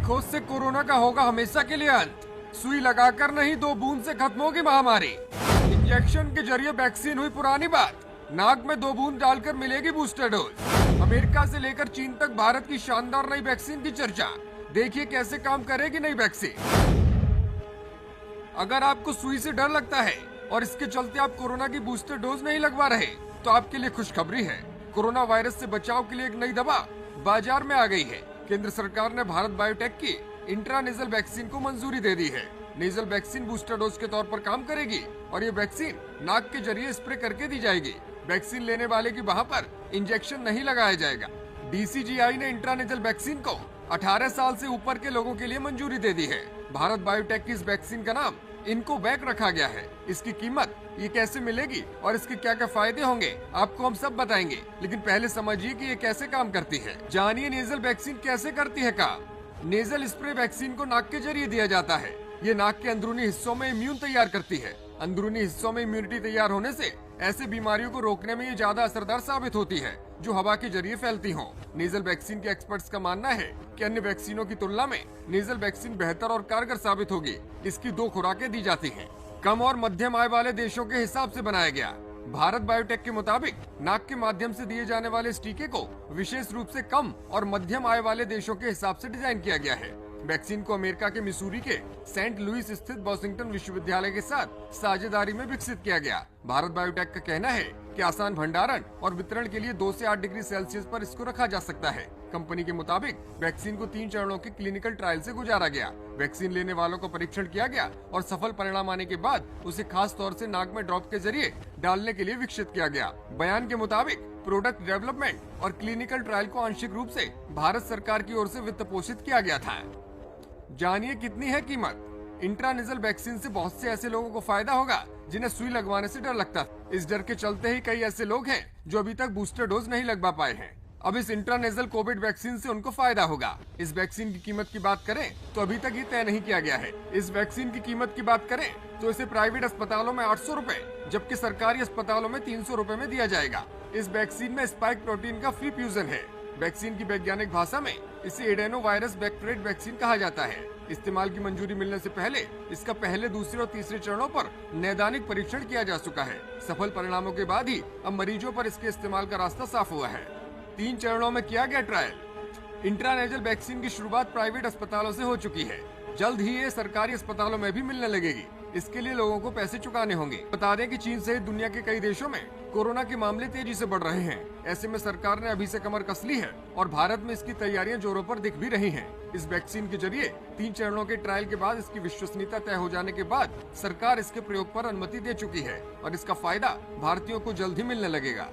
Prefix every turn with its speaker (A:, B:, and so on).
A: खोज से कोरोना का होगा हमेशा के लिए अंत। सुई लगाकर नहीं, 2 बूंद से खत्म होगी महामारी। इंजेक्शन के जरिए वैक्सीन हुई पुरानी बात, नाक में 2 बूंद डालकर मिलेगी बूस्टर डोज। अमेरिका से लेकर चीन तक भारत की शानदार नई वैक्सीन की चर्चा। देखिए कैसे काम करेगी नई वैक्सीन। अगर आपको सुई से डर लगता है और इसके चलते आप कोरोना की बूस्टर डोज नहीं लगवा रहे, तो आपके लिए खुशखबरी है। कोरोना वायरस से बचाव के लिए एक नई दवा बाजार में आ गई है। केंद्र सरकार ने भारत बायोटेक की इंट्रानेजल वैक्सीन को मंजूरी दे दी है। नेजल वैक्सीन बूस्टर डोज के तौर पर काम करेगी और ये वैक्सीन नाक के जरिए स्प्रे करके दी जाएगी। वैक्सीन लेने वाले की बाह पर इंजेक्शन नहीं लगाया जाएगा। DCGI ने इंट्रानेजल वैक्सीन को 18 साल से ऊपर के लोगों के लिए मंजूरी दे दी है। भारत बायोटेक की इस वैक्सीन का नाम इनकोवैक रखा गया है। इसकी कीमत, ये कैसे मिलेगी और इसके क्या क्या फायदे होंगे, आपको हम सब बताएंगे। लेकिन पहले समझिए कि ये कैसे काम करती है। जानिए नेजल वैक्सीन कैसे करती है काम। नेजल स्प्रे वैक्सीन को नाक के जरिए दिया जाता है। ये नाक के अंदरूनी हिस्सों में इम्यून तैयार करती है। अंदरूनी हिस्सों में इम्यूनिटी तैयार होने से ऐसे बीमारियों को रोकने में ये ज्यादा असरदार साबित होती है जो हवा के जरिए फैलती हों। नेजल वैक्सीन के एक्सपर्ट्स का मानना है कि अन्य वैक्सीनों की तुलना में नेजल वैक्सीन बेहतर और कारगर साबित होगी। इसकी 2 खुराकें दी जाती हैं। कम और मध्यम आय वाले देशों के हिसाब से बनाया गया। भारत बायोटेक के मुताबिक नाक के माध्यम से दिए जाने वाले इस टीके को विशेष रूप से कम और मध्यम आय वाले देशों के हिसाब से डिजाइन किया गया है। वैक्सीन को अमेरिका के मिसूरी के सेंट लुइस स्थित वॉशिंगटन विश्वविद्यालय के साथ साझेदारी में विकसित किया गया। भारत बायोटेक का कहना है कि आसान भंडारण और वितरण के लिए 2 से 8 डिग्री सेल्सियस पर इसको रखा जा सकता है। कंपनी के मुताबिक वैक्सीन को 3 चरणों के क्लिनिकल ट्रायल से गुजारा गया। वैक्सीन लेने वालों को परीक्षण किया गया और सफल परिणाम आने के बाद उसे खास तौर से नाक में ड्रॉप के जरिए डालने के लिए विकसित किया गया। बयान के मुताबिक प्रोडक्ट डेवलपमेंट और क्लिनिकल ट्रायल को आंशिक रूप से भारत सरकार की ओर से वित्त पोषित किया गया था। जानिए कितनी है कीमत। इंट्रानेजल वैक्सीन से बहुत से ऐसे लोगों को फायदा होगा जिन्हें सुई लगवाने से डर लगता था। इस डर के चलते ही कई ऐसे लोग हैं जो अभी तक बूस्टर डोज नहीं लगवा पाए हैं। अब इस इंट्रानेजल कोविड वैक्सीन से उनको फायदा होगा। इस वैक्सीन की कीमत की बात करें तो अभी तक ये तय नहीं किया गया है। इस वैक्सीन की कीमत की बात करें तो इसे प्राइवेट अस्पतालों में 800 रुपए जबकि सरकारी अस्पतालों में 300 रुपए में दिया जाएगा। इस वैक्सीन में स्पाइक प्रोटीन का फ्री फ्यूजन है। वैक्सीन की वैज्ञानिक भाषा में इसे एडेनो वायरस वेक्टरेट वैक्सीन कहा जाता है। इस्तेमाल की मंजूरी मिलने से पहले इसका पहले, दूसरे और तीसरे चरणों पर नैदानिक परीक्षण किया जा चुका है। सफल परिणामों के बाद ही अब मरीजों पर इसके इस्तेमाल का रास्ता साफ हुआ है। 3 चरणों में किया गया ट्रायल। इंट्रानेजल वैक्सीन की शुरुआत प्राइवेट अस्पतालों से हो चुकी है। जल्द ही ये सरकारी अस्पतालों में भी मिलने लगेगी। इसके लिए लोगों को पैसे चुकाने होंगे। बता दें कि चीन सहित दुनिया के कई देशों में कोरोना के मामले तेजी से बढ़ रहे हैं। ऐसे में सरकार ने अभी से कमर कस ली है और भारत में इसकी तैयारियां जोरों पर दिख भी रही हैं। इस वैक्सीन के जरिए 3 चरणों के ट्रायल के बाद इसकी विश्वसनीयता तय हो जाने के बाद सरकार इसके प्रयोग पर अनुमति दे चुकी है और इसका फायदा भारतीयों को जल्द ही मिलने लगेगा।